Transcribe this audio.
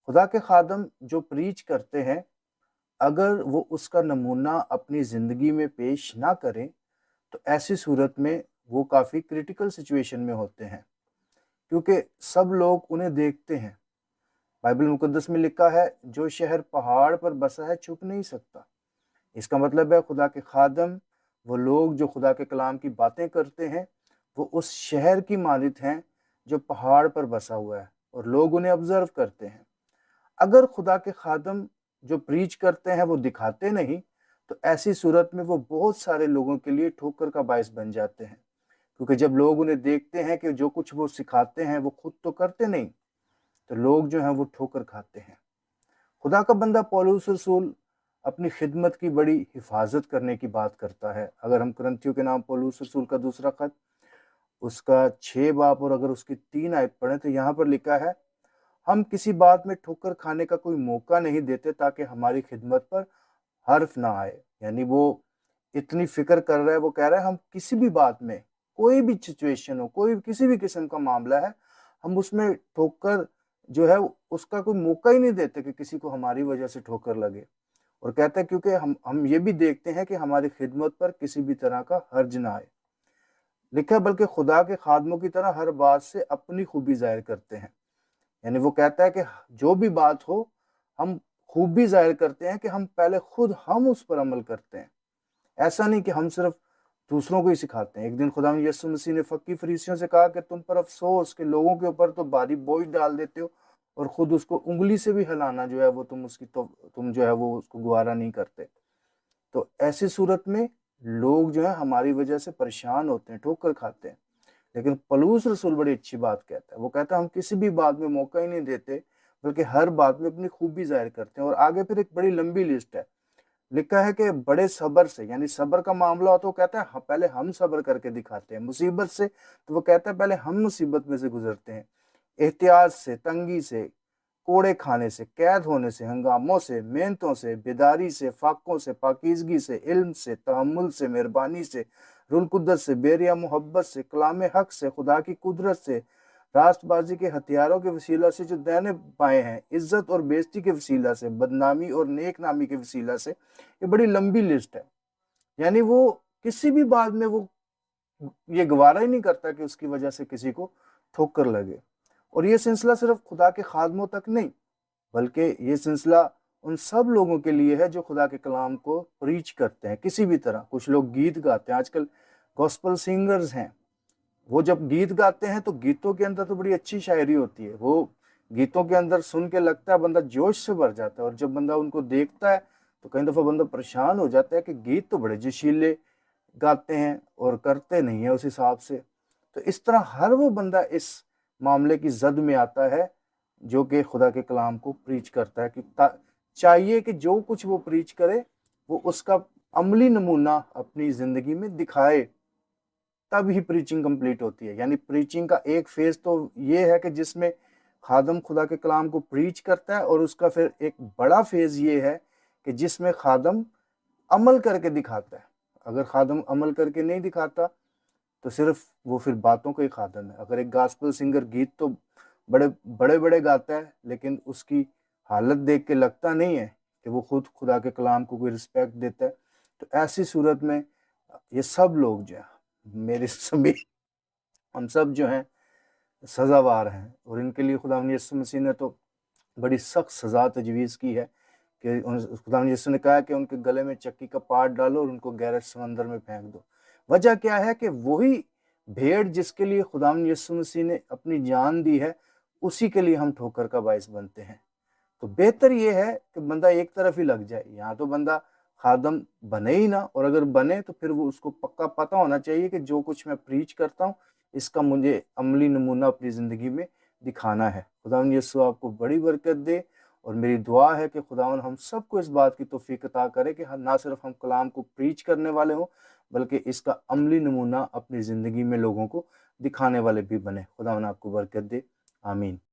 خدا کے خادم جو پریچ کرتے ہیں، اگر وہ اس کا نمونہ اپنی زندگی میں پیش نہ کریں تو ایسی صورت میں وہ کافی کریٹیکل سچویشن میں ہوتے ہیں، کیونکہ سب لوگ انہیں دیکھتے ہیں۔ بائبل مقدس میں لکھا ہے، جو شہر پہاڑ پر بسا ہے چھپ نہیں سکتا۔ اس کا مطلب ہے خدا کے خادم، وہ لوگ جو خدا کے کلام کی باتیں کرتے ہیں، وہ اس شہر کی مانند ہیں جو پہاڑ پر بسا ہوا ہے اور لوگ انہیں آبزرو کرتے ہیں۔ اگر خدا کے خادم جو پریچ کرتے ہیں وہ دکھاتے نہیں تو ایسی صورت میں وہ بہت سارے لوگوں کے لیے ٹھوکر کا باعث بن جاتے ہیں، کیونکہ جب لوگ انہیں دیکھتے ہیں کہ جو کچھ وہ سکھاتے ہیں وہ خود تو کرتے نہیں، تو لوگ جو ہیں وہ ٹھوکر کھاتے ہیں۔ خدا کا بندہ پولس رسول اپنی خدمت کی بڑی حفاظت کرنے کی بات کرتا ہے۔ اگر ہم کرنتھیوں کے نام پولس رسول کا دوسرا خط، اس کا 6 باب اور اگر اس کی 3 آیت پڑھیں تو یہاں پر لکھا ہے، ہم کسی بات میں ٹھوکر کھانے کا کوئی موقع نہیں دیتے تاکہ ہماری خدمت پر حرف نہ آئے۔ یعنی وہ اتنی فکر کر رہا ہے، وہ کہہ رہا ہے ہم کسی بھی بات میں، کوئی بھی سچویشن ہو، کوئی کسی بھی قسم کا معاملہ ہے، ہم اس میں ٹھوکر جو ہے اس کا کوئی موقع ہی نہیں دیتے کہ کسی کو ہماری وجہ سے ٹھوکر لگے۔ اور کہتا ہے کیونکہ ہم یہ بھی دیکھتے ہیں کہ ہماری خدمت پر کسی بھی طرح کا حرج نہ آئے۔ لکھا بلکہ خدا کے خادموں کی طرح ہر بات سے اپنی خوبی ظاہر کرتے ہیں۔ یعنی وہ کہتا ہے کہ جو بھی بات ہو ہم خوبی ظاہر کرتے ہیں کہ ہم پہلے خود ہم اس پر عمل کرتے ہیں، ایسا نہیں کہ ہم صرف دوسروں کو ہی سکھاتے ہیں۔ ایک دن خدا یسوع مسیح نے فقی فریسیوں سے کہا کہ تم پر افسوس کہ لوگوں کے اوپر تو بھاری بوجھ ڈال دیتے ہو اور خود اس کو انگلی سے بھی ہلانا جو ہے وہ تم جو ہے وہ اس کو گوارا نہیں کرتے۔ تو ایسی صورت میں لوگ جو ہے ہماری وجہ سے پریشان ہوتے ہیں، ٹھوکر کھاتے ہیں۔ لیکن پولس رسول بڑی اچھی بات کہتا ہے، وہ کہتا ہے ہم کسی بھی بات میں موقع ہی نہیں دیتے بلکہ ہر بات میں اپنی خوبی ظاہر کرتے ہیں۔ اور آگے پھر ایک بڑی لمبی لسٹ ہے، لکھا ہے کہ بڑے صبر سے، یعنی صبر کا معاملہ ہو تو کہتا ہے پہلے ہم صبر کر کے دکھاتے ہیں۔ مصیبت سے تو وہ کہتا ہے پہلے ہم مصیبت میں سے گزرتے ہیں۔ احتیاط سے، تنگی سے، کوڑے کھانے سے، قید ہونے سے، ہنگاموں سے، محنتوں سے، بیداری سے، فاقوں سے، پاکیزگی سے، علم سے، تحمل سے، مہربانی سے، روح القدس سے، بیریا محبت سے، کلام حق سے، خدا کی قدرت سے، راست بازی کے ہتھیاروں کے وسیلہ سے جو دائیں بائیں ہیں، عزت اور بےزتی کے وسیلہ سے، بدنامی اور نیک نامی کے وسیلہ سے۔ یہ بڑی لمبی لسٹ ہے، یعنی وہ کسی بھی بات میں وہ یہ گوارا ہی نہیں کرتا کہ اس کی وجہ سے کسی کو ٹھوکر لگے۔ اور یہ سلسلہ صرف خدا کے خادموں تک نہیں بلکہ یہ سلسلہ ان سب لوگوں کے لیے ہے جو خدا کے کلام کو پریچ کرتے ہیں کسی بھی طرح۔ کچھ لوگ گیت گاتے ہیں، آج کل گوسپل سنگرز ہیں، وہ جب گیت گاتے ہیں تو گیتوں کے اندر تو بڑی اچھی شاعری ہوتی ہے، وہ گیتوں کے اندر سن کے لگتا ہے بندہ جوش سے بھر جاتا ہے، اور جب بندہ ان کو دیکھتا ہے تو کئی دفعہ بندہ پریشان ہو جاتا ہے کہ گیت تو بڑے جشیلے گاتے ہیں اور کرتے نہیں ہیں اس حساب سے۔ تو اس طرح ہر وہ بندہ اس معاملے کی زد میں آتا ہے جو کہ خدا کے کلام کو پریچ کرتا ہے، کہ چاہیے کہ جو کچھ وہ پریچ کرے وہ اس کا عملی نمونہ اپنی زندگی میں دکھائے، تب ہی پریچنگ کمپلیٹ ہوتی ہے۔ یعنی پریچنگ کا ایک فیز تو یہ ہے کہ جس میں خادم خدا کے کلام کو پریچ کرتا ہے، اور اس کا پھر ایک بڑا فیز یہ ہے کہ جس میں خادم عمل کر کے دکھاتا ہے۔ اگر خادم عمل کر کے نہیں دکھاتا تو صرف وہ پھر باتوں کا ہی خادم ہے۔ اگر ایک گاسپل سنگر گیت تو بڑے بڑے گاتا ہے لیکن اس کی حالت دیکھ کے لگتا نہیں ہے کہ وہ خود خدا کے کلام کو کوئی رسپیکٹ دیتا ہے، تو ایسی صورت میں یہ سب لوگ جو ہیں، میرے سبھی ہم سب جو ہیں سزاوار ہیں، اور ان کے لیے خدا یسوع مسیح نے تو بڑی سخت سزا تجویز کی ہے کہ خدا یسوع نے کہا کہ ان کے گلے میں چکی کا پاٹ ڈالو اور ان کو گہرے سمندر میں پھینک دو۔ وجہ کیا ہے کہ وہی بھیڑ جس کے لیے خدا یسوع مسیح نے اپنی جان دی ہے، اسی کے لیے ہم ٹھوکر کا باعث بنتے ہیں۔ تو بہتر یہ ہے کہ بندہ ایک طرف ہی لگ جائے، یہاں تو بندہ خادم بنے ہی نہ، اور اگر بنے تو پھر وہ اس کو پکا پتہ ہونا چاہیے کہ جو کچھ میں پریچ کرتا ہوں اس کا مجھے عملی نمونہ اپنی زندگی میں دکھانا ہے۔ خداوند یسوع آپ کو بڑی برکت دے، اور میری دعا ہے کہ خداوند ہم سب کو اس بات کی توفیق عطا کرے کہ نہ صرف ہم کلام کو پریچ کرنے والے ہوں بلکہ اس کا عملی نمونہ اپنی زندگی میں لوگوں کو دکھانے والے بھی بنے۔ خداوند آپ کو برکت دے، آمین۔